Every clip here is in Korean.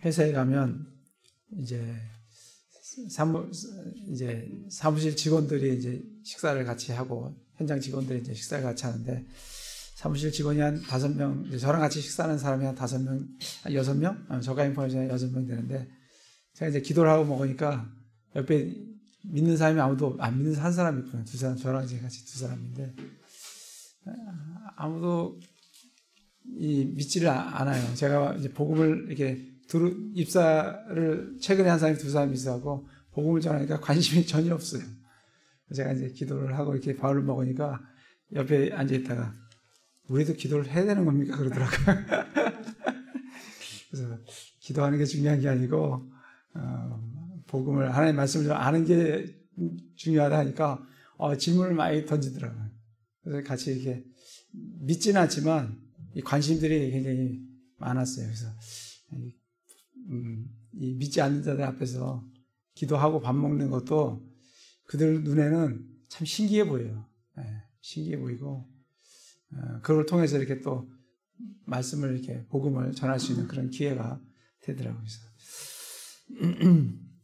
회사에 가면 이제 사무실 직원들이 이제 식사를 같이 하고 현장 직원들이 이제 식사를 같이 하는데 사무실 직원이 한 5명, 저랑 같이 식사하는 사람이 한 5명, 6명? 저가 포함해서 6명 되는데 제가 이제 기도를 하고 먹으니까 옆에 믿는 사람이 아무도 안 믿는 한 사람이 있고요. 2사람, 저랑 이제 같이 2사람인데 아무도 믿지를 않아요. 제가 이제 복음을 이렇게 입사를 최근에 한 사람이 2사람이 있어하고 복음을 전하니까 관심이 전혀 없어요. 제가 이제 기도를 하고 이렇게 밥을 먹으니까 옆에 앉아 있다가 우리도 기도를 해야 되는 겁니까? 그러더라고요. 그래서 기도하는 게 중요한 게 아니고 복음을 하나님의 말씀을 좀 아는 게 중요하다 하니까 질문을 많이 던지더라고요. 그래서 같이 이렇게 믿지는 않지만 이 관심들이 굉장히 많았어요. 그래서 이 믿지 않는 자들 앞에서 기도하고 밥 먹는 것도 그들 눈에는 참 신기해 보여요. 신기해 보이고 그걸 통해서 이렇게 또 말씀을 이렇게 복음을 전할 수 있는 그런 기회가 되더라고요. 그래서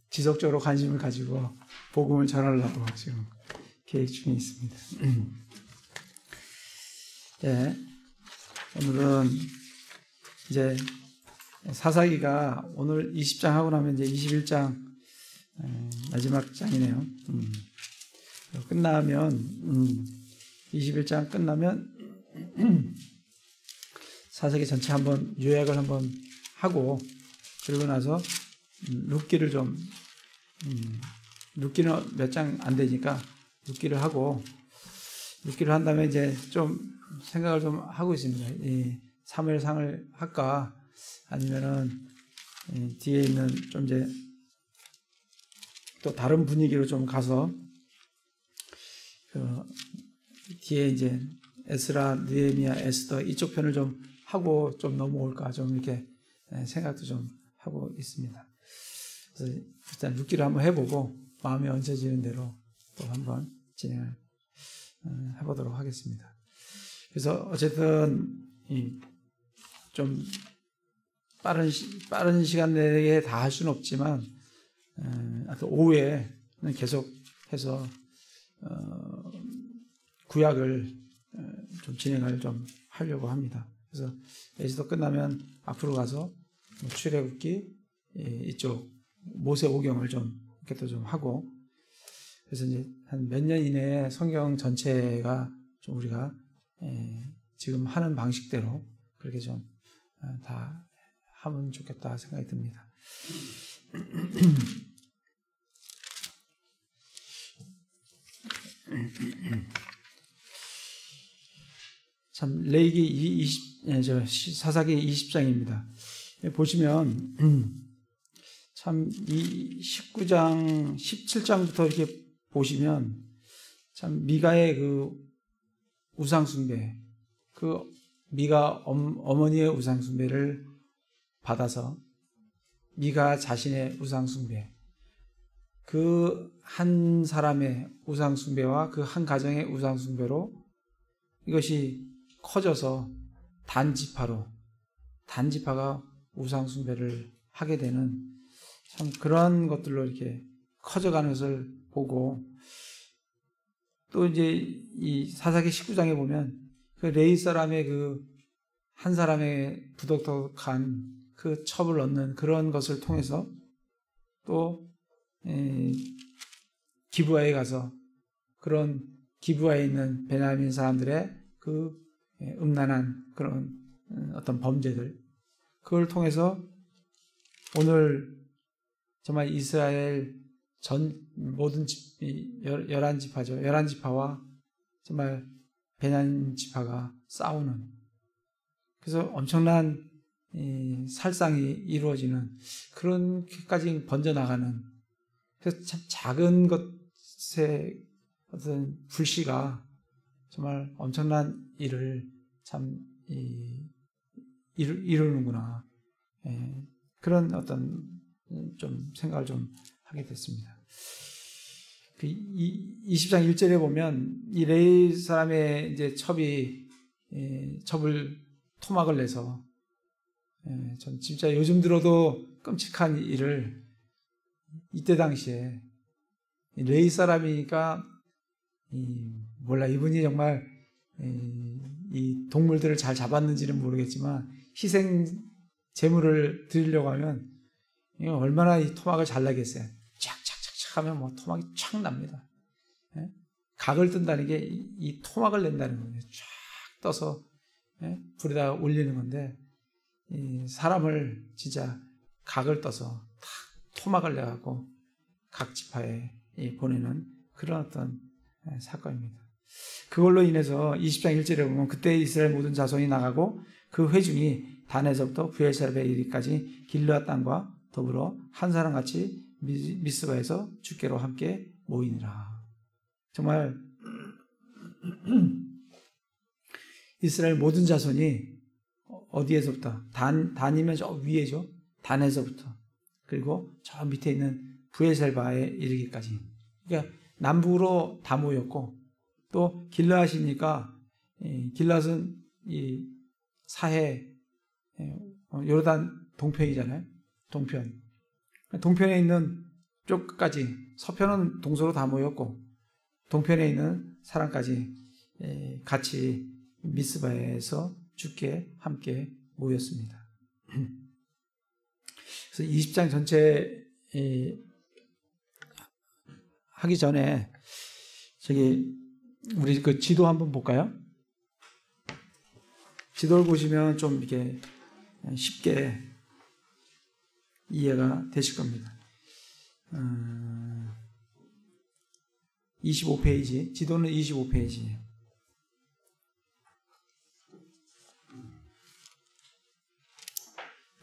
지속적으로 관심을 가지고 복음을 전하려고 지금 계획 중에 있습니다. 네, 오늘은 이제 사사기가 오늘 20장 하고 나면 이제 21장 마지막 장이네요. 끝나면 21장 끝나면 사사기 전체 한번 요약을 한번 하고 그러고 나서 룻기를 좀 룻기는 몇 장 안 되니까 룻기를 하고 룻기를 한 다음에 이제 좀 생각을 좀 하고 있습니다. 이 사무엘상을 할까 아니면은 뒤에 있는 좀 이제 또 다른 분위기로 좀 가서 그 뒤에 이제 에스라, 느헤미야, 에스더 이쪽 편을 좀 하고 좀 넘어올까 좀 이렇게 생각도 좀 하고 있습니다. 그래서 일단 룻기를 한번 해보고 마음에 얹혀지는 대로 또 한번 진행을 해보도록 하겠습니다. 그래서 어쨌든 좀 빠른 시간 내에 다 할 수는 없지만 오후에는 계속해서 구약을 좀 진행을 좀 하려고 합니다. 그래서 에스더 끝나면 앞으로 가서 출애굽기 이쪽 모세오경을 좀 이렇게 또 좀 하고 그래서 이제 한 몇 년 이내에 성경 전체가 좀 우리가 지금 하는 방식대로 그렇게 좀 다 하면 좋겠다 생각이 듭니다. 참 레위기 사사기 20장입니다. 보시면 참 이 19장 17장부터 이렇게 보시면 참 미가의 그 우상숭배 그 미가 어머니의 우상숭배를 받아서 미가 자신의 우상숭배 그 한 사람의 우상숭배와 그 한 가정의 우상숭배로 이것이 커져서 단지파가 우상숭배를 하게 되는 참 그런 것들로 이렇게 커져가는 것을 보고 또 이제 이 사사기 19장에 보면 그 레위 사람의 그 한 사람의 부덕덕한 그 첩을 얻는 그런 것을 통해서 또 기브아에 가서 그런 기브아에 있는 베냐민 사람들의 그 음란한 그런 어떤 범죄들 그걸 통해서 오늘 정말 이스라엘 전 모든 집이 11지파죠. 11지파와 정말 베냐민 지파가 싸우는 그래서 엄청난 살상이 이루어지는 그런까지 번져나가는 그래서 참 작은 것의 어떤 불씨가 정말 엄청난 일을 참 이루는구나. 그런 어떤 좀 생각을 좀 하게 됐습니다. 그 20장 1절에 보면 이 레위 사람의 이제 첩을 토막을 내서 전 진짜 요즘 들어도 끔찍한 일을 이때 당시에 레위 사람이니까 몰라 이분이 정말 이 동물들을 잘 잡았는지는 모르겠지만 희생 제물을 드리려고 하면 얼마나 이 토막을 잘 나겠어요. 착착착착 하면 뭐 토막이 촥 납니다. 각을 뜬다는 게 이 토막을 낸다는 거예요. 쫙 떠서 불에다 올리는 건데 사람을 진짜 각을 떠서 탁 토막을 내갖고 각 지파에 보내는 그런 어떤 사건입니다. 그걸로 인해서 20장 1절에 보면 그때 이스라엘 모든 자손이 나가고 그 회중이 단에서부터 브엘세바에 이르기까지 길르앗 땅과 더불어 한 사람같이 미스바에서 주께로 함께 모이니라. 정말 이스라엘 모든 자손이 어디에서부터 단이면 저 위에죠. 단에서부터 그리고 저 밑에 있는 브엘세바에 이르기까지. 그러니까 남북으로 다 모였고 또 길르앗이니까 길르앗은 이 사해 요르단 동편이잖아요. 동편에 있는 쪽까지 서편은 동서로 다 모였고 동편에 있는 사람까지 같이 미스바에서 주께 함께 모였습니다. 그래서 20장 전체 하기 전에 우리 그 지도 한번 볼까요? 지도를 보시면 좀 이렇게 쉽게 이해가 되실 겁니다. 25페이지, 지도는 25페이지예요.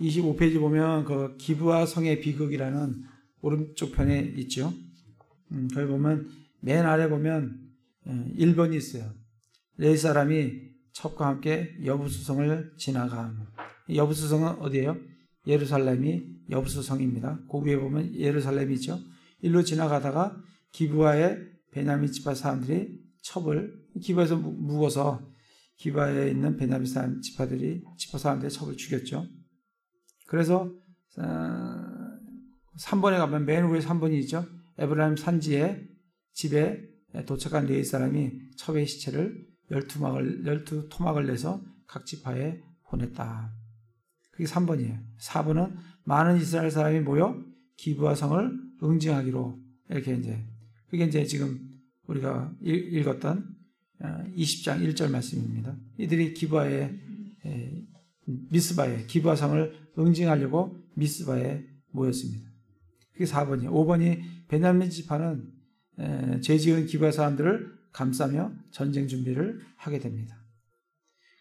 (25페이지) 보면 그 기브아 성의 비극이라는 오른쪽 편에 있죠. 거기 보면 맨 아래 보면 1번이 있어요. 레위 사람이 첩과 함께 여부수성을 지나감. 여부수성은 어디예요? 예루살렘이 여부수성입니다. 그 위에 보면 예루살렘이 있죠. 일로 지나가다가 기브아의 베냐민 지파 사람들이 첩을 기브아에서 묵어서 기브아에 있는 베냐민 지파 사람들의 첩을 죽였죠. 그래서 3번에 가면 맨 위에 3번이 있죠. 에브라임 산지에 집에 도착한 레위 사람이 첩의 시체를 12토막을 내서 각 지파에 보냈다. 그게 3번이에요. 4번은 많은 이스라엘 사람이 모여 기브아 성을 응징하기로 이렇게 그게 이제 지금 우리가 읽었던 20장 1절 말씀입니다. 이들이 미스바에 기브아 성을 응징하려고 미스바에 모였습니다. 그게 4번이에요. 5번이 베냐민 지파는 죄 지은 기브아 사람들을 감싸며 전쟁 준비를 하게 됩니다.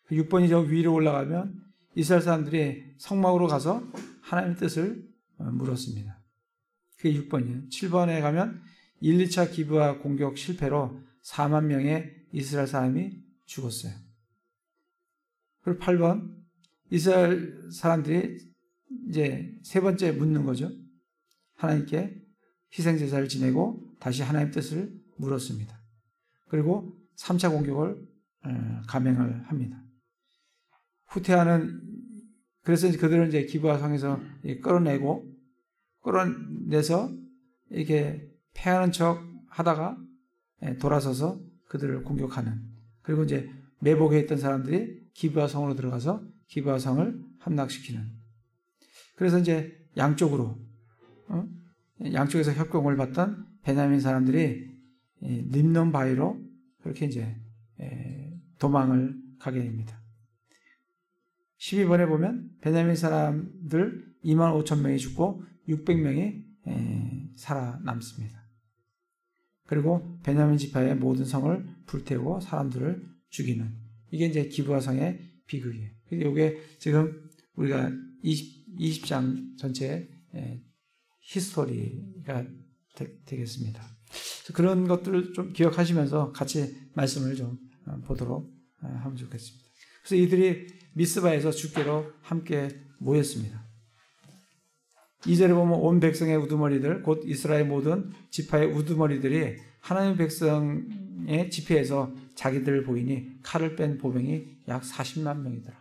6번이 저 위로 올라가면 이스라엘 사람들이 성막으로 가서 하나님의 뜻을 물었습니다. 그게 6번이에요. 7번에 가면 1, 2차 기브아 공격 실패로 4만 명의 이스라엘 사람이 죽었어요. 그리고 8번 이스라엘 사람들이 이제 세 번째 묻는 거죠. 하나님께 희생제사를 지내고 다시 하나님의 뜻을 물었습니다. 그리고 3차 공격을 감행을 합니다. 후퇴하는 그래서 그들은 이제 기브아 성에서 끌어내서 이렇게 패하는 척 하다가 돌아서서 그들을 공격하는. 그리고 이제 매복해 있던 사람들이 기브아 성으로 들어가서 기브아 성을 함락시키는. 그래서 이제 양쪽에서 협공을 받던 베냐민 사람들이 림논 바위로 그렇게 이제 도망을 가게 됩니다. 12번에 보면 베냐민 사람들 25,000명이 죽고 600명이 살아남습니다. 그리고 베냐민 지파의 모든 성을 불태우고 사람들을 죽이는 이게 이제 기브아 성의 비극이에요. 이게 지금 우리가 20장 전체의 히스토리가 되겠습니다. 그런 것들을 좀 기억하시면서 같이 말씀을 좀 보도록 하면 좋겠습니다. 그래서 이들이 미스바에서 주께로 함께 모였습니다. 2절에 보면 온 백성의 우두머리들 곧 이스라엘 모든 지파의 우두머리들이 하나님 백성의 집회에서 자기들을 보이니 칼을 뺀 보병이 약 40만 명이더라.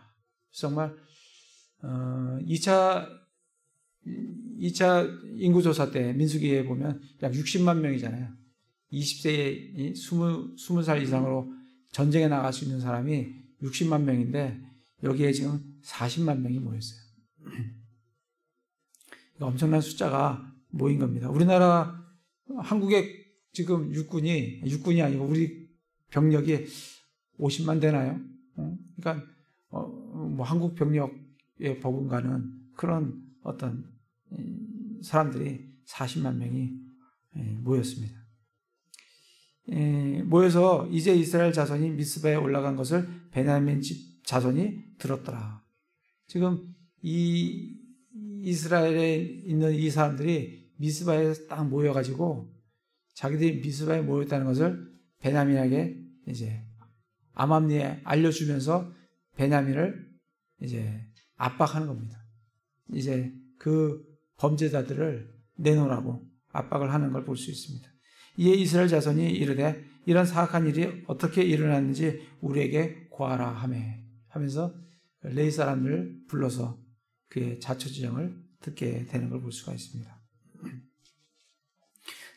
정말 2차 인구조사 때 민수기에 보면 약 60만 명이잖아요. 20세에 20살 이상으로 전쟁에 나갈 수 있는 사람이 60만 명인데 여기에 지금 40만 명이 모였어요. 그러니까 엄청난 숫자가 모인 겁니다. 우리나라 한국의 지금 육군이 아니고 우리 병력이 50만 되나요? 그러니까 뭐 한국 병력에 버금가는 그런 어떤 사람들이 40만 명이 모였습니다. 모여서 이제 이스라엘 자손이 미스바에 올라간 것을 베냐민 집 자손이 들었더라. 지금 이 이스라엘에 있는 이 사람들이 미스바에 딱 모여가지고 자기들이 미스바에 모였다는 것을 베냐민에게 이제 아맘리에 알려주면서 베냐민을 이제 압박하는 겁니다. 이제 그 범죄자들을 내놓으라고 압박을 하는 걸 볼 수 있습니다. 이에 이스라엘 자손이 이르되 이런 사악한 일이 어떻게 일어났는지 우리에게 고하라 하면서 레위 사람들을 불러서 그의 자초지정을 듣게 되는 걸 볼 수가 있습니다.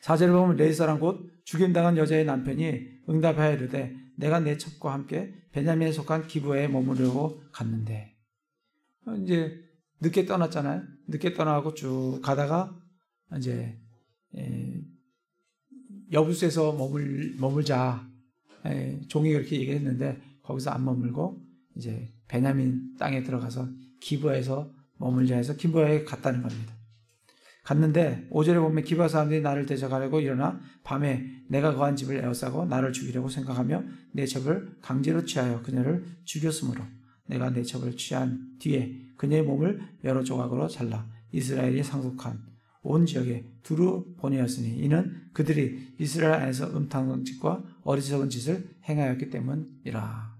4절에 보면 레위 사람 곧 죽임당한 여자의 남편이 응답하여 이르되 내가 내 첩과 함께 베냐민에 속한 기브아에 머무르려고 갔는데 이제 늦게 떠났잖아요. 늦게 떠나고 쭉 가다가 이제 여부스에서 머물자 종이 그렇게 얘기했는데 거기서 안 머물고 이제 베냐민 땅에 들어가서 기브아에서 머물자 해서 기브아에 갔다는 겁니다. 갔는데 5절에 보면 기브아 사람들이 나를 대적하려고 일어나 밤에 내가 거한 집을 에워싸고 나를 죽이려고 생각하며 내 첩을 강제로 취하여 그녀를 죽였으므로 내가 내 첩을 취한 뒤에 그녀의 몸을 여러 조각으로 잘라 이스라엘이 상속한 온 지역에 두루 보내었으니 이는 그들이 이스라엘 안에서 음탕한 짓과 어리석은 짓을 행하였기 때문이라.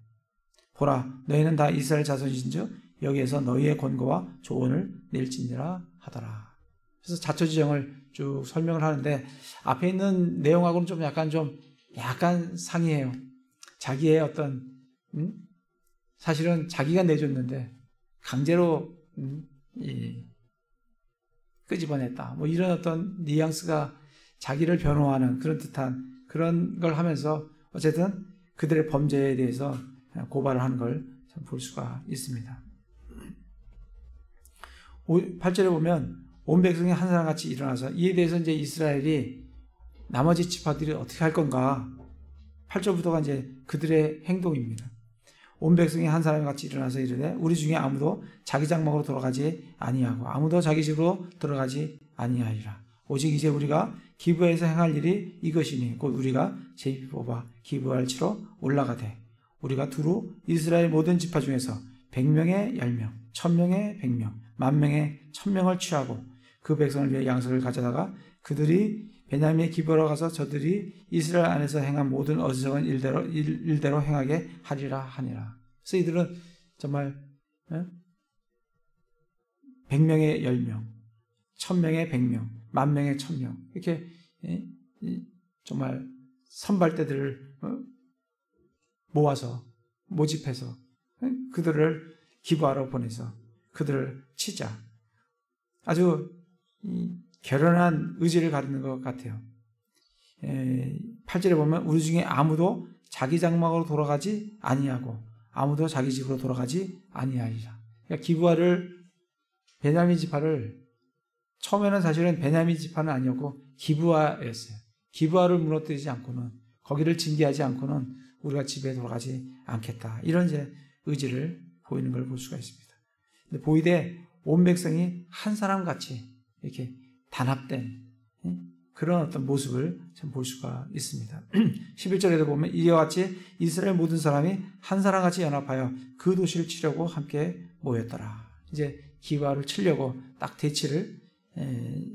보라 너희는 다 이스라엘 자손인즉 여기에서 너희의 권고와 조언을 낼지니라 하더라. 그래서 자초지정을 쭉 설명을 하는데 앞에 있는 내용하고는 좀 약간 상이해요. 자기의 어떤 사실은 자기가 내줬는데 강제로 끄집어냈다. 뭐 이런 어떤 뉘앙스가 자기를 변호하는 그런 듯한 그런 걸 하면서 어쨌든 그들의 범죄에 대해서 고발을 하는 걸 볼 수가 있습니다. 8절에 보면 온 백성이 한 사람같이 일어나서 이에 대해서 이제 이스라엘이 나머지 지파들이 어떻게 할 건가 8절부터가 이제 그들의 행동입니다. 온 백성이 한 사람같이 일어나서 이르되 우리 중에 아무도 자기 장막으로 돌아가지 아니하고 아무도 자기 집으로 들어가지 아니하리라. 오직 이제 우리가 기브아에서 행할 일이 이것이니 곧 우리가 제비 뽑아 기브아를 치러 올라가되 우리가 두루 이스라엘 모든 지파 중에서 100명의 10명, 1000명의 100명, 10,000명의 1000명을 취하고 그 백성을 위해 양식을 가져다가 그들이 베냐민의 기브아로 가서 저들이 이스라엘 안에서 행한 모든 어리석은 일대로 행하게 하리라 하니라. 그래서 이들은 정말 100명의 10명, 1000명의 100명, 10,000명의 1000명 이렇게 정말 선발대들을 모아서 모집해서 그들을 기브아로 보내서 그들을 치자. 아주 결연한 의지를 가지는 것 같아요. 8절에 보면 우리 중에 아무도 자기 장막으로 돌아가지 아니하고 아무도 자기 집으로 돌아가지 아니하리라. 그러니까 기브아를 베냐민 지파를 처음에는 사실은 베냐민 지파는 아니었고 기브아였어요. 기브아를 무너뜨리지 않고는 거기를 징계하지 않고는 우리가 집에 돌아가지 않겠다. 이런 이제 의지를 보이는 걸 볼 수가 있습니다. 근데 보이되 온 백성이 한 사람 같이 이렇게 단합된 그런 어떤 모습을 참 볼 수가 있습니다. 11절에도 보면 이와 같이 이스라엘 모든 사람이 한 사람같이 연합하여 그 도시를 치려고 함께 모였더라. 이제 기브아를 치려고 딱 대치를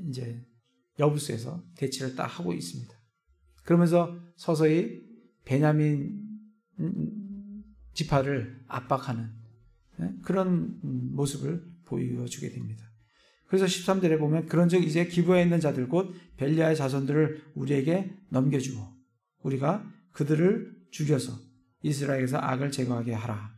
이제 여부스에서 대치를 딱 하고 있습니다. 그러면서 서서히 베냐민 지파를 압박하는 그런 모습을 보여주게 됩니다. 그래서 13절에 보면 그런즉 이제 기브아에 있는 자들 곧 벨리아의 자손들을 우리에게 넘겨주고 우리가 그들을 죽여서 이스라엘에서 악을 제거하게 하라.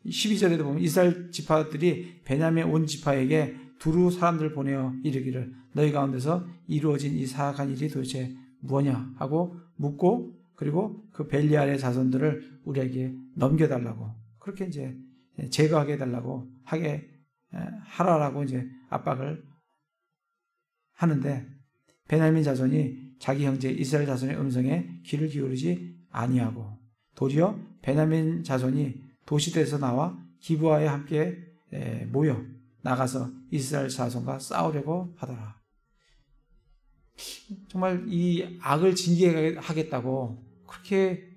12절에도 보면 이스라엘 지파들이 베냐민 온 지파에게 두루 사람들을 보내어 이르기를 너희 가운데서 이루어진 이 사악한 일이 도대체 무엇냐 하고 묻고 그리고 그 벨리알의 자손들을 우리에게 넘겨달라고 그렇게 이제 제거하게 해달라고 하라라고 이제 압박을 하는데 베냐민 자손이 자기 형제 이스라엘 자손의 음성에 귀를 기울이지 아니하고 도리어 베냐민 자손이 도시들에서 나와 기브아에 함께 모여 나가서 이스라엘 자손과 싸우려고 하더라. 정말 이 악을 징계하겠다고 그렇게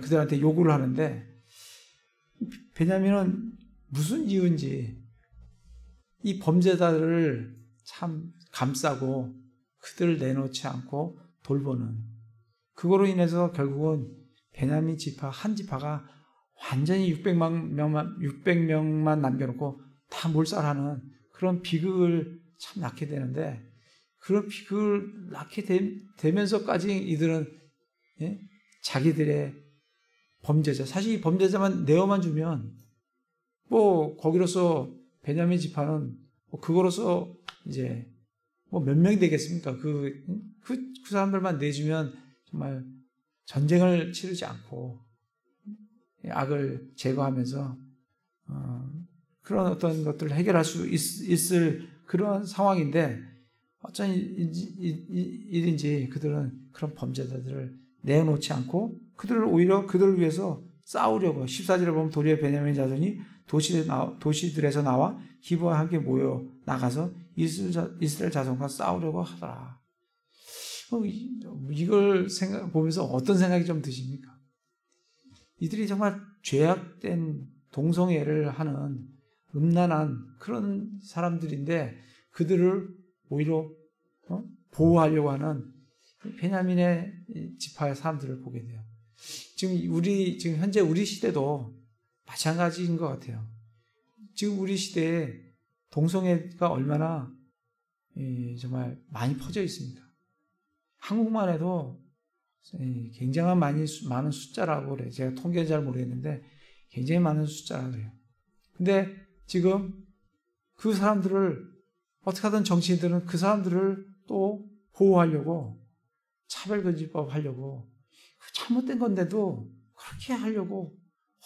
그들한테 요구를 하는데 베냐민은 무슨 이유인지 이 범죄자들을 참 감싸고 그들을 내놓지 않고 돌보는 그거로 인해서 결국은 베냐민 지파 한 지파가 완전히 600명만 남겨놓고 다 몰살하는 그런 비극을 참 낳게 되는데 그런 비극을 낳게 되면서까지 이들은 자기들의 범죄자 사실 이 범죄자만 내어만 주면 뭐 거기로서 베냐민 지파는 뭐 그거로서 이제 뭐 몇 명이 되겠습니까? 그 사람들만 내주면 정말 전쟁을 치르지 않고 악을 제거하면서 그런 어떤 것들을 해결할 수 있을 그런 상황인데 어쩐 일인지 그들은 그런 범죄자들을 내어놓지 않고 오히려 그들을 위해서 싸우려고 14절에 보면 도리어 베냐민 자손이 도시들에서 나와 기브와 함께 모여 나가서 이스라엘 자손과 싸우려고 하더라. 이걸 보면서 어떤 생각이 좀 드십니까? 이들이 정말 죄악된 동성애를 하는 음란한 그런 사람들인데 그들을 오히려 보호하려고 하는 베냐민의 지파의 사람들을 보게 돼요. 지금 현재 우리 시대도 마찬가지인 것 같아요. 지금 우리 시대에 동성애가 얼마나 정말 많이 퍼져 있습니까? 한국만 해도 굉장한 많은 숫자라고 그래요. 제가 통계는 잘 모르겠는데 굉장히 많은 숫자라고 그래요. 근데 지금 그 사람들을 어떻게 하든 정치인들은 그 사람들을 또 보호하려고 차별금지법 하려고 잘못된 건데도 그렇게 하려고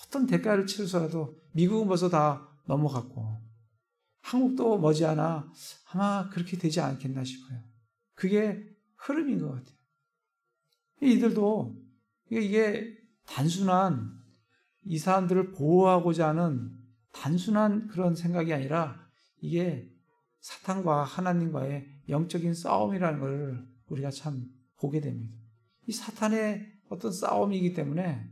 어떤 대가를 치르서라도 미국은 벌써 다 넘어갔고 한국도 머지않아 아마 그렇게 되지 않겠나 싶어요. 그게 흐름인 것 같아요. 이들도 이게 단순한 이 사람들을 보호하고자 하는 단순한 그런 생각이 아니라 이게 사탄과 하나님과의 영적인 싸움이라는 걸 우리가 참 보게 됩니다. 이 사탄의 어떤 싸움이기 때문에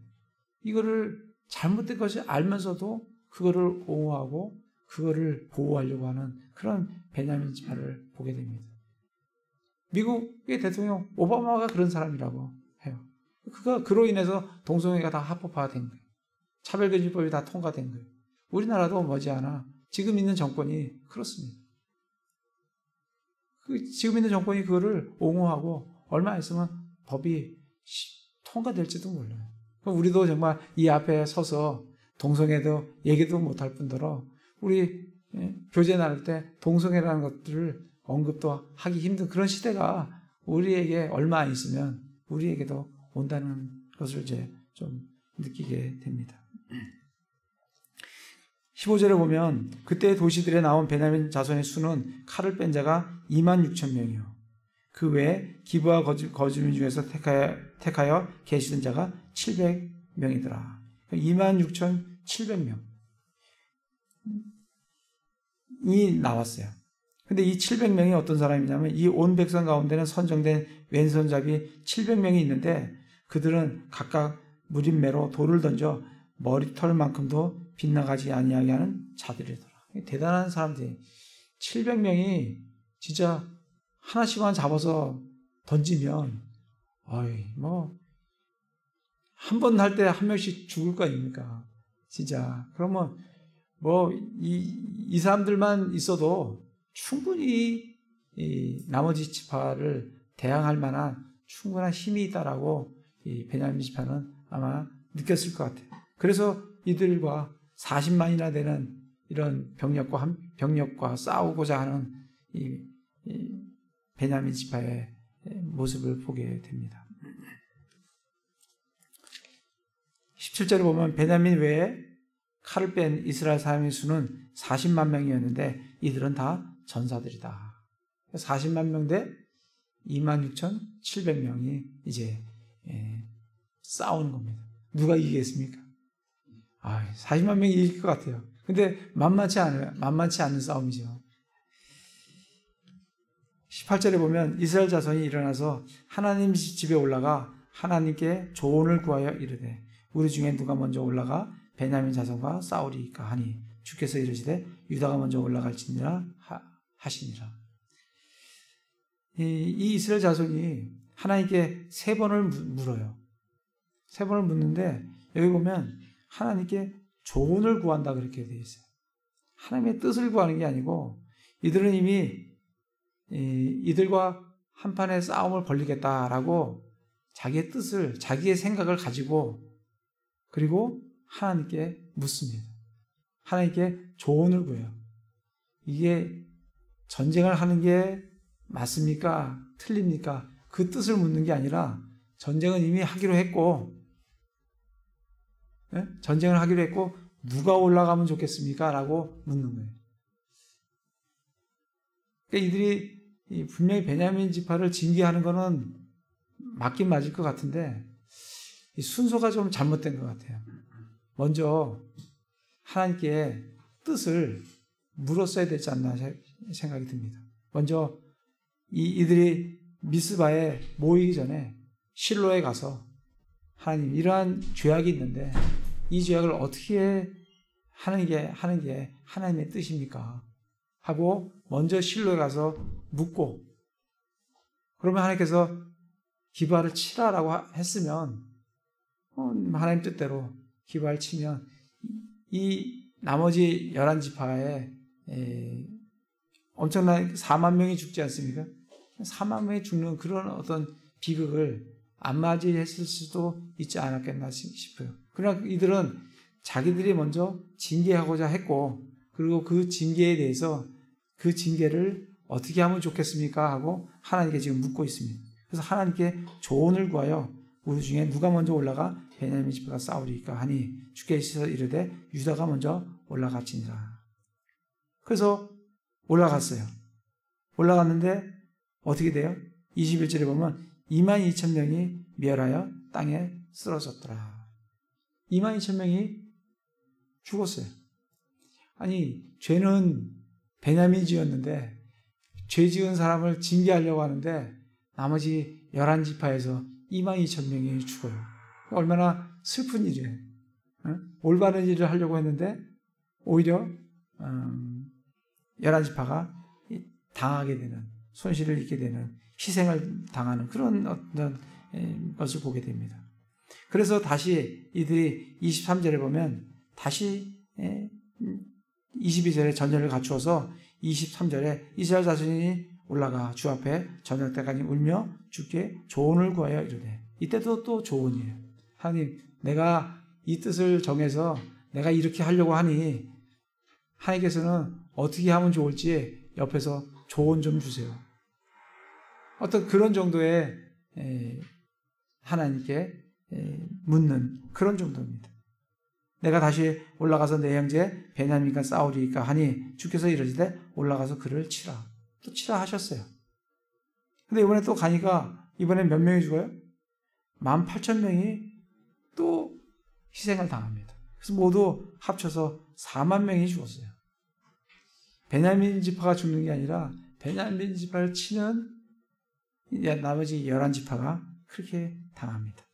이거를 잘못된 것을 알면서도 그거를 옹호하고 그거를 보호하려고 하는 그런 베냐민 지파를 보게 됩니다. 미국의 대통령 오바마가 그런 사람이라고 해요. 그로 인해서 동성애가 다 합법화된 거예요. 차별금지법이 다 통과된 거예요. 우리나라도 머지않아 지금 있는 정권이 그렇습니다. 지금 있는 정권이 그거를 옹호하고 얼마 있으면 법이 통과될지도 몰라요. 우리도 정말 이 앞에 서서 동성애도 얘기도 못할 뿐더러 우리 교제 나눌 때 동성애라는 것들을 언급도 하기 힘든 그런 시대가 우리에게 얼마 안 있으면 우리에게도 온다는 것을 이제 좀 느끼게 됩니다. 15절에 보면 그때 도시들에 나온 베냐민 자손의 수는 칼을 뺀 자가 26,000명이요. 그 외에 기브와 거주민 중에서 택하여 계시던 자가 700명이더라. 26,700명이 나왔어요. 근데 이 700명이 어떤 사람이냐면 이 온 백성 가운데는 선정된 왼손잡이 700명이 있는데 그들은 각각 무림매로 돌을 던져 머리털만큼도 빗나가지 아니하게 하는 자들이더라. 대단한 사람들이 700명이 진짜 하나씩만 잡아서 던지면 한 번 할 때 한 명씩 죽을 거 아닙니까? 진짜 그러면 이 사람들만 있어도 충분히 이 나머지 지파를 대항할 만한 충분한 힘이 있다라고 이 베냐민 지파는 아마 느꼈을 것 같아요. 그래서 이들과 40만이나 되는 이런 병력과 싸우고자 하는 이 베냐민 지파의 모습을 보게 됩니다. 17절에 보면 베냐민 외에 칼을 뺀 이스라엘 사람의 수는 40만 명이었는데 이들은 다 전사들이다. 40만 명 대 26,700명이 이제 싸우는 겁니다. 누가 이기겠습니까? 40만 명이 이길 것 같아요. 근데 만만치 않은 싸움이죠. 18절에 보면 이스라엘 자손이 일어나서 하나님 집에 올라가 하나님께 조언을 구하여 이르되 우리 중에 누가 먼저 올라가 베냐민 자손과 싸우리까 하니 주께서 이르시되 유다가 먼저 올라갈지니라 하시니라. 이 이스라엘 자손이 하나님께 3번을 물어요. 3번을 묻는데 여기 보면 하나님께 조언을 구한다 그렇게 되어 있어요. 하나님의 뜻을 구하는 게 아니고 이들은 이미 이들과 한판의 싸움을 벌리겠다라고 자기의 뜻을, 자기의 생각을 가지고 그리고 하나님께 묻습니다. 하나님께 조언을 구해요. 이게 전쟁을 하는 게 맞습니까? 틀립니까? 그 뜻을 묻는 게 아니라 전쟁은 이미 하기로 했고 전쟁을 하기로 했고 누가 올라가면 좋겠습니까? 라고 묻는 거예요. 그러니까 이들이 분명히 베냐민 지파를 징계하는 거는 맞긴 맞을 것 같은데 이 순서가 좀 잘못된 것 같아요. 먼저 하나님께 뜻을 물었어야 되지 않나 생각이 듭니다. 먼저 이들이 미스바에 모이기 전에 실로에 가서 하나님 이러한 죄악이 있는데 이 죄악을 어떻게 하는 게 하나님의 뜻입니까? 하고 먼저 실로에 가서 묻고 그러면 하나님께서 기브아를 치라라고 했으면 하나님 뜻대로 기브아를 치면 이 나머지 11지파에 엄청난 4만 명이 죽지 않습니까? 4만 명이 죽는 그런 어떤 비극을 안 맞이했을 수도 있지 않았겠나 싶어요. 그러나 이들은 자기들이 먼저 징계하고자 했고 그리고 그 징계에 대해서 그 징계를 어떻게 하면 좋겠습니까? 하고 하나님께 지금 묻고 있습니다. 그래서 하나님께 조언을 구하여 우리 중에 누가 먼저 올라가 베냐민 지파가 싸우리까 하니 주께서 이르되 유다가 먼저 올라갈지니라. 그래서 올라갔어요. 올라갔는데 어떻게 돼요? 21절에 보면 22,000명이 멸하여 땅에 쓰러졌더라. 22,000명이 죽었어요. 아니 죄는 베냐민 지었는데 죄 지은 사람을 징계하려고 하는데 나머지 11지파에서 22,000명이 죽어요. 얼마나 슬픈 일이에요. 올바른 일을 하려고 했는데 오히려 11지파가 당하게 되는, 손실을 입게 되는, 희생을 당하는 그런 어떤 것을 보게 됩니다. 그래서 다시 이들이 23절에 보면 다시 22절에 전열을 갖추어서 23절에 이스라엘 자손이 올라가 주 앞에 저녁 때까지 울며 주께 조언을 구하여 이르되, 이때도 또 조언이에요. 하나님, 내가 이 뜻을 정해서 내가 이렇게 하려고 하니 하나님께서는 어떻게 하면 좋을지 옆에서 조언 좀 주세요. 어떤 그런 정도의 하나님께 묻는 그런 정도입니다. 내가 다시 올라가서 내 형제 베냐민과 싸우리까 하니 주께서 이르시되 올라가서 그를 치라. 또 치라 하셨어요. 근데 이번에 또 가니까 이번에 몇 명이 죽어요? 18,000명이 또 희생을 당합니다. 그래서 모두 합쳐서 4만 명이 죽었어요. 베냐민 지파가 죽는 게 아니라 베냐민 지파를 치는 나머지 11지파가 그렇게 당합니다.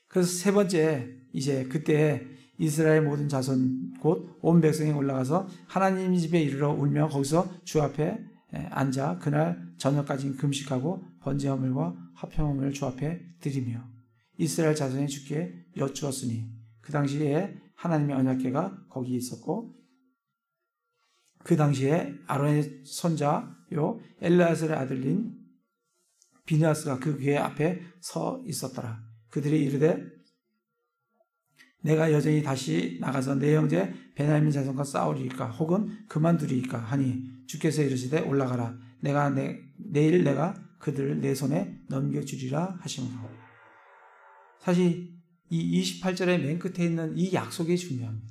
그래서 세 번째, 이제 그때 이스라엘 모든 자손 곧 온 백성이 올라가서 하나님 집에 이르러 울며 거기서 주 앞에 앉아 그날 저녁까지 금식하고 번제 허물과 화평 허물을 주 앞에 드리며 이스라엘 자손이 주께 여쭈었으니 그 당시에 하나님의 언약궤가 거기 있었고 그 당시에 아론의 손자요 엘르아살의 아들인 비느하스가 그 궤 앞에 서 있었더라. 그들이 이르되 내가 여전히 다시 나가서 내 형제 베냐민 자손과 싸우리이까 혹은 그만두리이까 하니 주께서 이르시되 올라가라. 내일 내가 그들을 내 손에 넘겨주리라 하시므로. 사실 이 28절의 맨 끝에 있는 이 약속이 중요합니다.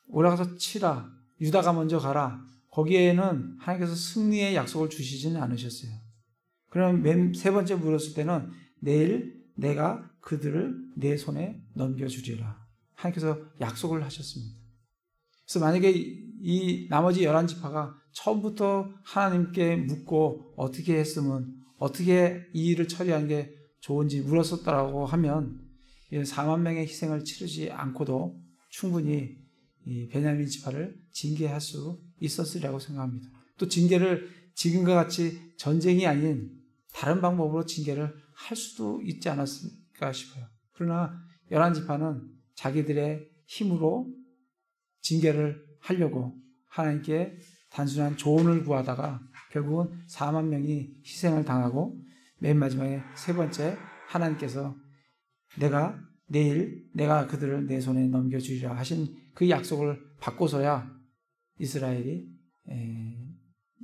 올라가서 치라. 유다가 먼저 가라. 거기에는 하나님께서 승리의 약속을 주시지는 않으셨어요. 그럼 맨 세 번째 물었을 때는 내일 내가 그들을 내 손에 넘겨주리라. 하나님께서 약속을 하셨습니다. 그래서 만약에 이 나머지 11지파가 처음부터 하나님께 묻고 어떻게 했으면 어떻게 이 일을 처리한 게 좋은지 물었었다라고 하면 4만 명의 희생을 치르지 않고도 충분히 이 베냐민 지파를 징계할 수 있었으리라고 생각합니다. 또 징계를 지금과 같이 전쟁이 아닌 다른 방법으로 징계를 할 수도 있지 않았을까 싶어요. 그러나 11지파는 자기들의 힘으로 징계를 하려고 하나님께 단순한 조언을 구하다가 결국은 4만 명이 희생을 당하고 맨 마지막에 세 번째 하나님께서 내일 내가 그들을 내 손에 넘겨주리라 하신 그 약속을 받고서야 이스라엘이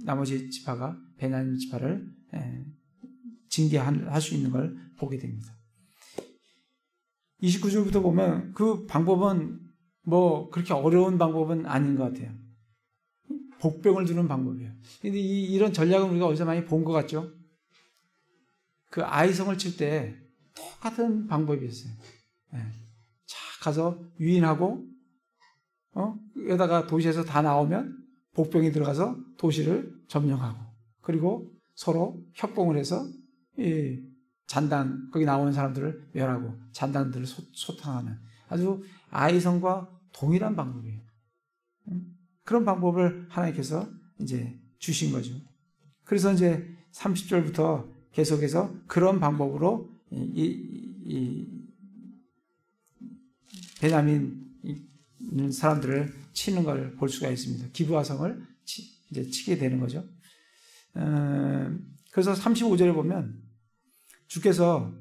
나머지 지파가 베냐민 지파를 징계할 수 있는 걸 보게 됩니다. 29절부터 보면 그 방법은 뭐 그렇게 어려운 방법은 아닌 것 같아요. 복병을 두는 방법이에요. 근데 이런 전략은 우리가 어디서 많이 본 것 같죠? 그 아이성을 칠 때 똑같은 방법이었어요. 자, 가서 유인하고, 여기다가 도시에서 다 나오면 복병이 들어가서 도시를 점령하고, 그리고 서로 협공을 해서 잔당, 거기 나오는 사람들을 멸하고, 잔당들을 소탕하는 아주 아이성과 동일한 방법이에요. 그런 방법을 하나님께서 이제 주신 거죠. 그래서 이제 30절부터 계속해서 그런 방법으로 베냐민 사람들을 치는 걸 볼 수가 있습니다. 기브아성을 이제 치게 되는 거죠. 그래서 35절에 보면 주께서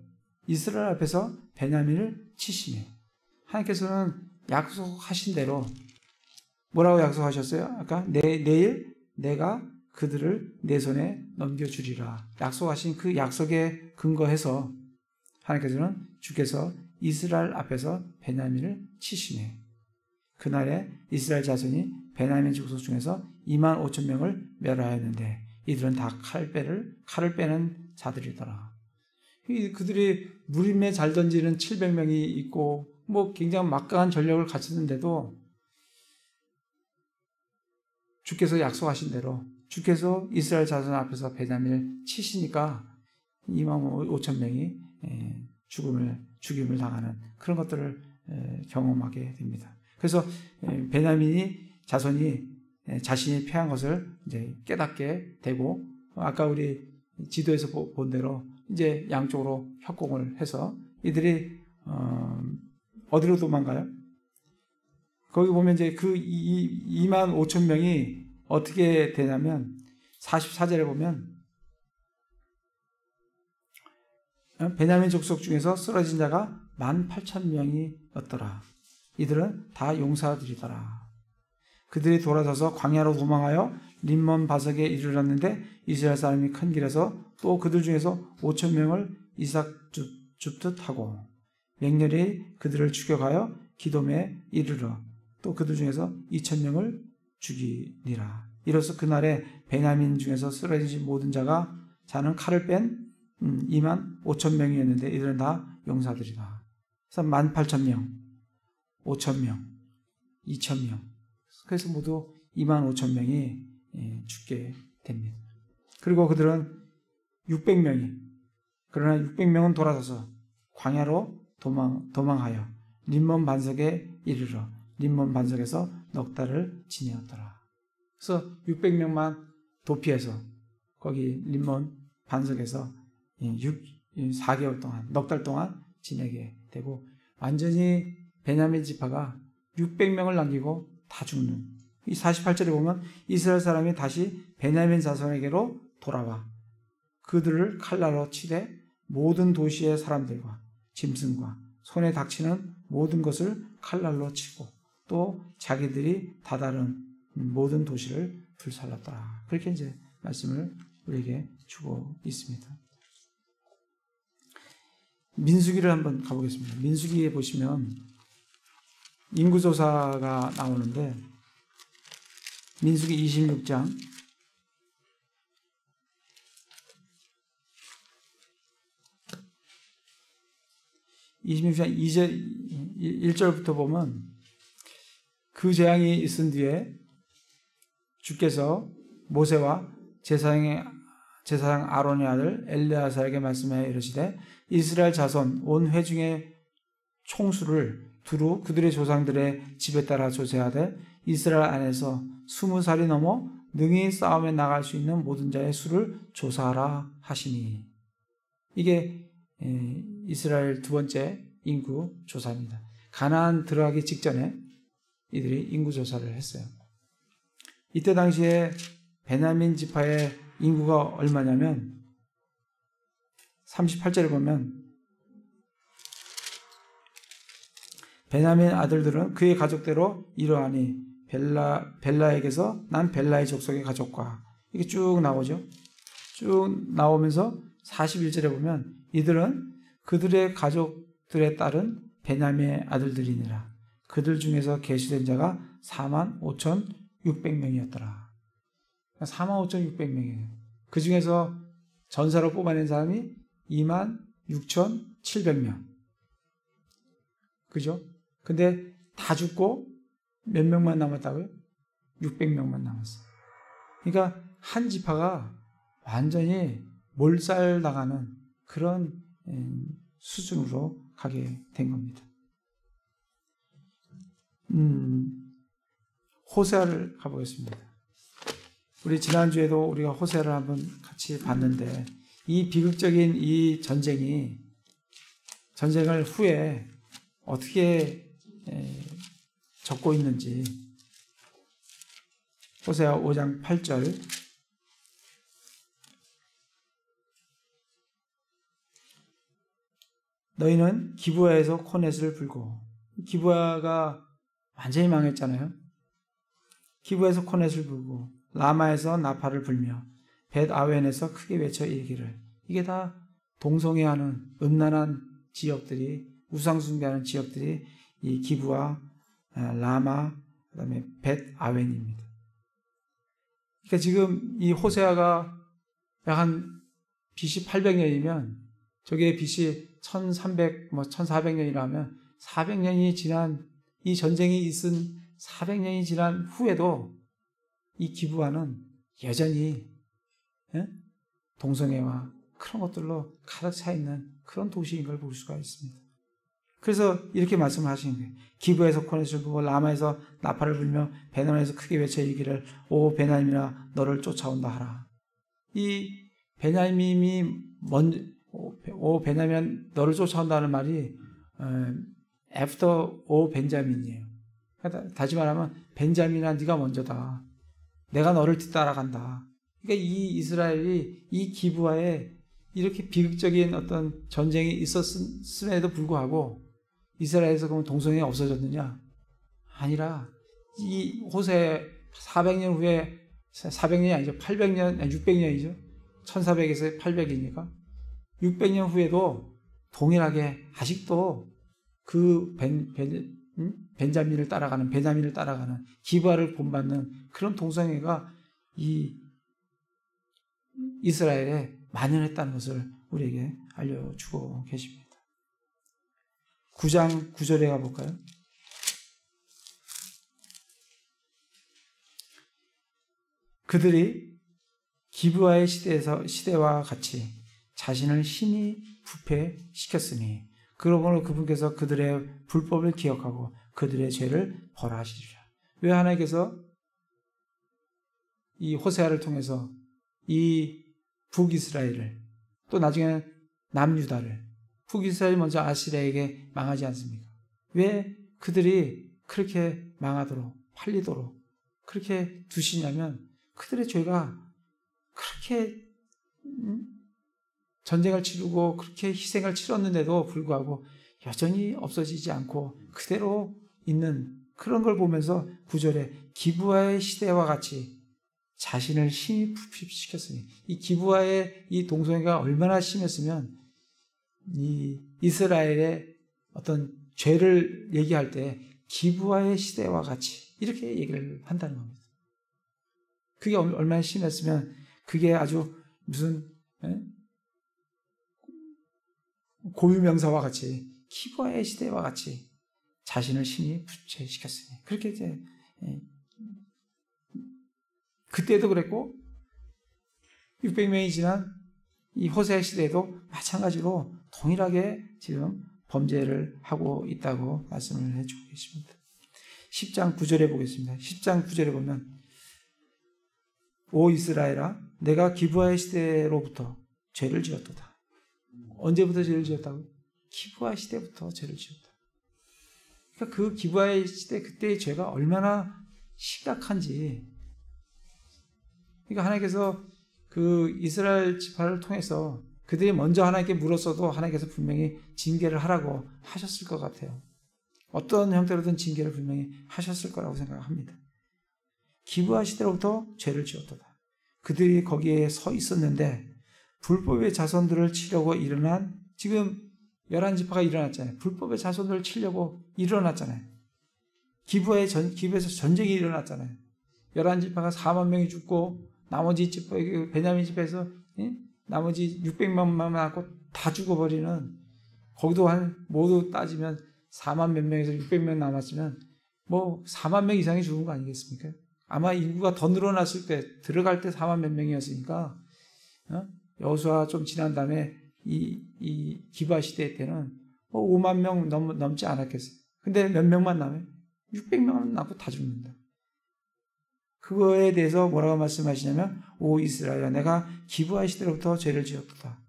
이스라엘 앞에서 베냐민을 치시네. 하나님께서는 약속하신 대로 뭐라고 약속하셨어요? 아까 내일 내가 그들을 내 손에 넘겨주리라. 약속하신 그 약속에 근거해서 하나님께서는 주께서 이스라엘 앞에서 베냐민을 치시네. 그날에 이스라엘 자손이 베냐민 족속 중에서 2만 5천 명을 멸하였는데 이들은 다 칼을 빼는 자들이더라. 그들이 무림에 잘 던지는 700명이 있고 뭐 굉장히 막강한 전력을 갖췄는데도 주께서 약속하신 대로 주께서 이스라엘 자손 앞에서 베냐민을 치시니까 2만 5천 명이 죽임을 당하는 그런 것들을 경험하게 됩니다. 그래서 베냐민이 자손이 자신이 패한 것을 이제 깨닫게 되고 아까 우리 지도에서 본 대로 이제 양쪽으로 협공을 해서 이들이 어디로 도망가요? 거기 보면 이제 그 2만 5천 명이 어떻게 되냐면 44절에 보면 베냐민 족속 중에서 쓰러진 자가 18,000명이었더라. 이들은 다 용사들이더라. 그들이 돌아서서 광야로 도망하여 림몬 바석에 이르렀는데 이스라엘 사람이 큰 길에서 또 그들 중에서 5,000명을 이삭 줍듯 하고 맹렬히 그들을 추격하여 기돔에 이르러 또 그들 중에서 2,000명을 죽이니라. 이로써 그날에 베냐민 중에서 쓰러진 모든 자는 칼을 뺀 2만 5천 명이었는데 이들은 다 용사들이다. 그래서 18,000명, 5,000명, 2,000명. 그래서 모두 2만 5천 명이 죽게 됩니다. 그리고 그들은 600명이 그러나 600명은 돌아서서 광야로 도망하여 림몬 반석에 이르러 림몬 반석에서 넉 달을 지내었더라. 그래서 600명만 도피해서 거기 림몬 반석에서 4개월 동안 넉 달 동안 지내게 되고 완전히 베냐민 지파가 600명을 남기고 다 죽는 이 48절에 보면 이스라엘 사람이 다시 베냐민 자손에게로 돌아와 그들을 칼날로 치되 모든 도시의 사람들과 짐승과 손에 닥치는 모든 것을 칼날로 치고 또 자기들이 다다른 모든 도시를 불살랐다. 그렇게 이제 말씀을 우리에게 주고 있습니다. 민수기를 한번 가보겠습니다. 민수기에 보시면 인구조사가 나오는데 민수기 26장 1절부터 보면 그 재앙이 있은 뒤에 주께서 모세와 제사장 아론의 아들 엘르아살에게 말씀하여 이르시되 이스라엘 자손 온 회중의 총수를 두루 그들의 조상들의 집에 따라 조사하되 이스라엘 안에서 20살이 넘어 능히 싸움에 나갈 수 있는 모든 자의 수를 조사하라 하시니. 이게 이스라엘 두 번째 인구 조사입니다. 가나안 들어가기 직전에 이들이 인구 조사를 했어요. 이때 당시에 베냐민 지파의 인구가 얼마냐면 38절에 보면 베냐민 아들들은 그의 가족대로 이러하니 벨라에게서 난 벨라의 족속의 가족과 이게 쭉 나오죠. 쭉 나오면서 41절에 보면 이들은 그들의 가족들에 따른 베냐민의 아들들이니라. 그들 중에서 계수된 자가 45,600명이었더라. 45,600명이에요. 그 중에서 전사로 뽑아낸 사람이 26,700명. 그죠? 근데 다 죽고 몇 명만 남았다고요? 600명만 남았어요. 그러니까 한 지파가 완전히 몰살당하는 그런 수준으로 가게 된 겁니다. 호세아를 가보겠습니다. 우리 지난주에도 우리가 호세아를 한번 같이 봤는데 이 비극적인 이 전쟁을 후에 어떻게 적고 있는지 호세아 5장 8절 너희는 기브아에서 코넷을 불고 기브아가 완전히 망했잖아요. 기브아에서 코넷을 불고 라마에서 나팔을 불며 벳 아웬에서 크게 외쳐 이르기를. 이게 다 동성애하는 음란한 지역들이 우상 숭배하는 지역들이 이 기브아, 라마, 그다음에 벳 아웬입니다. 그러니까 지금 이 호세아가 약 한 BC 800년이면 저게 BC 1300, 1400년이라면 400년이 지난 이 전쟁이 있은 400년이 지난 후에도 이 기브아는 여전히 동성애와 그런 것들로 가득 차 있는 그런 도시인 걸 볼 수가 있습니다. 그래서 이렇게 말씀을 하시는 거예요. 기브아에서 코넷을 불고 라마에서 나팔을 불며 베냐민에서 크게 외쳐 이르기를 오 베냐민아 너를 쫓아온다 하라. 이 베냐민이 오 베냐민 너를 쫓아온다는 말이 after 오 벤자민이에요. 다시 말하면 벤자민아 네가 먼저다. 내가 너를 뒤따라간다. 그러니까 이 이스라엘이 이 기브아에 이렇게 비극적인 어떤 전쟁이 있었음에도 불구하고 이스라엘에서 그러면 동성애가 없어졌느냐? 아니라 이 호세 400년 후에 400년이 아니죠. 800년, 600년이죠. 1400에서 800이니까 600년 후에도 동일하게 아직도 그 베냐민을 따라가는 기브아를 본받는 그런 동성애가 이 이스라엘에 만연했다는 것을 우리에게 알려주고 계십니다. 9장 9절에 가볼까요? 그들이 기브아의 시대와 같이 자신을 심히 부패시켰으니 그러므로 그분께서 그들의 불법을 기억하고 그들의 죄를 벌하시리라. 왜 하나님께서 이 호세아를 통해서 이 북이스라엘을 또 나중에 남유다를 북이스라엘이 먼저 아시리아에게 망하지 않습니까? 왜 그들이 그렇게 망하도록 팔리도록 그렇게 두시냐면 그들의 죄가 그렇게 전쟁을 치르고 그렇게 희생을 치렀는데도 불구하고 여전히 없어지지 않고 그대로 있는 그런 걸 보면서 9절에 기브아의 시대와 같이 자신을 심히 부핍시켰으니, 이 기브아의 이 동성애가 얼마나 심했으면 이 이스라엘의 어떤 죄를 얘기할 때 기브아의 시대와 같이 이렇게 얘기를 한다는 겁니다. 그게 얼마나 심했으면 그게 아주 무슨 고유명사와 같이 기브아의 시대와 같이 자신을 심히 부채시켰으니, 그렇게 이제 그때도 그랬고 600명이 지난 이 호세 시대에도 마찬가지로 동일하게 지금 범죄를 하고 있다고 말씀을 해주고 계십니다. 10장 9절에 보겠습니다. 10장 9절에 보면 오 이스라엘아 내가 기브아의 시대로부터 죄를 지었도다. 언제부터 죄를 지었다고? 기브아 시대부터 죄를 지었다. 그러니까 그 기브아의 시대 그때의 죄가 얼마나 심각한지, 그러니까 하나님께서 그 이스라엘 지파를 통해서 그들이 먼저 하나님께 물었어도 하나님께서 분명히 징계를 하라고 하셨을 것 같아요. 어떤 형태로든 징계를 분명히 하셨을 거라고 생각합니다. 기브아 시대로부터 죄를 지었도다. 그들이 거기에 서 있었는데 불법의 자손들을 치려고 일어난, 지금 11지파가 일어났잖아요. 불법의 자손들을 치려고 일어났잖아요. 기브에서 전쟁이 일어났잖아요. 11지파가 4만 명이 죽고 나머지 지파, 베냐민 지파에서 나머지 600만만 남고 다 죽어버리는, 거기도 모두 따지면 4만 몇 명에서 600명 남았으면 뭐 4만 명 이상이 죽은 거 아니겠습니까? 아마 인구가 더 늘어났을 때, 들어갈 때 4만 몇 명이었으니까 여호수아 좀 지난 다음에 이 기브아 시대 때는 5만 명 넘지 않았겠어요. 근데 몇 명만 남아요? 600명 남고 다 죽는다. 그거에 대해서 뭐라고 말씀하시냐면 오 이스라엘아 내가 기브아 시대로부터 죄를 지었도다.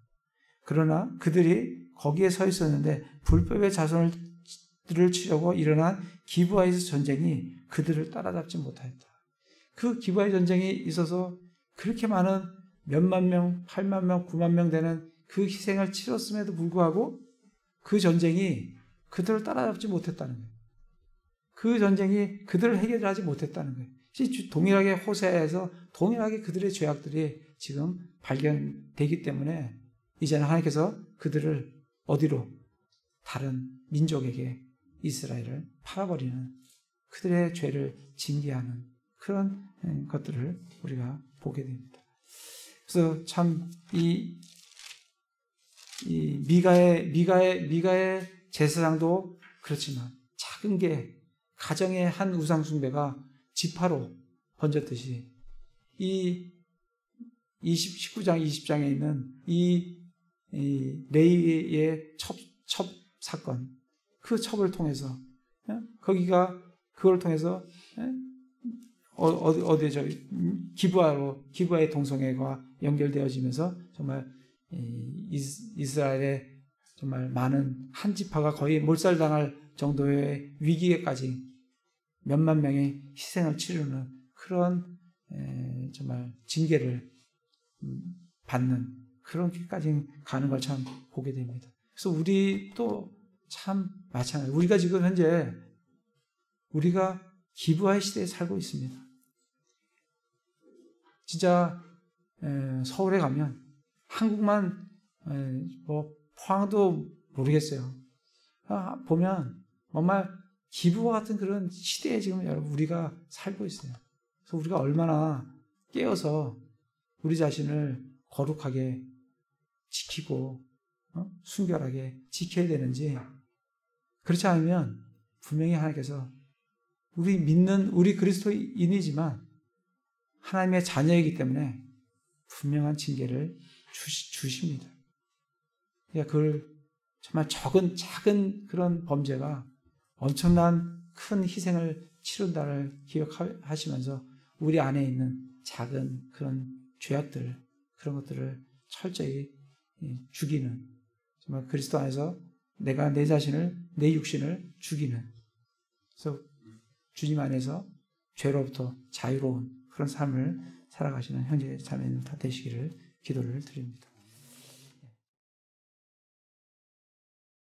그러나 그들이 거기에 서 있었는데 불법의 자손들을 치려고 일어난 기브아에서 전쟁이 그들을 따라잡지 못하였다. 그 기브아의 전쟁이 있어서 그렇게 많은 몇만 명, 8만 명, 9만 명 되는 그 희생을 치렀음에도 불구하고 그 전쟁이 그들을 따라잡지 못했다는 거예요. 그 전쟁이 그들을 해결하지 못했다는 거예요. 동일하게 호세아에서 동일하게 그들의 죄악들이 지금 발견되기 때문에 이제는 하나님께서 그들을 어디로? 다른 민족에게 이스라엘을 팔아버리는, 그들의 죄를 징계하는 그런 것들을 우리가 보게 됩니다. 그래서 참 이 미가의 제사장도 그렇지만 작은 게 가정의 한 우상 숭배가 지파로 번졌듯이 이 19장 20장에 있는 이 레위의 첩 사건, 그 첩을 통해서 거기가 그걸 통해서 어디죠? 기브아의 동성애가 연결되어지면서 정말 이스라엘의 정말 많은 한 지파가 거의 몰살당할 정도의 위기에까지 몇만 명의 희생을 치르는 그런 정말 징계를 받는 그런 길까지 가는 걸 참 보게 됩니다. 그래서 우리도 참 마찬가지예요. 우리가 지금 현재 우리가 기브아의 시대에 살고 있습니다. 진짜 서울에 가면 한국만 뭐 포항도 모르겠어요. 보면 정말 기브아 같은 그런 시대에 지금 여러분 우리가 살고 있어요. 그래서 우리가 얼마나 깨어서 우리 자신을 거룩하게 지키고 순결하게 지켜야 되는지, 그렇지 않으면 분명히 하나님께서 우리 그리스도인이지만 하나님의 자녀이기 때문에 분명한 징계를 주십니다. 그러니까 그걸 정말 작은 그런 범죄가 엄청난 큰 희생을 치른다를 기억하시면서 우리 안에 있는 작은 그런 죄악들, 그런 것들을 철저히 죽이는, 정말 그리스도 안에서 내가 내 자신을, 내 육신을 죽이는, 그래서 주님 안에서 죄로부터 자유로운 그런 삶을 살아가시는 형제 자매님 다 되시기를 기도를 드립니다.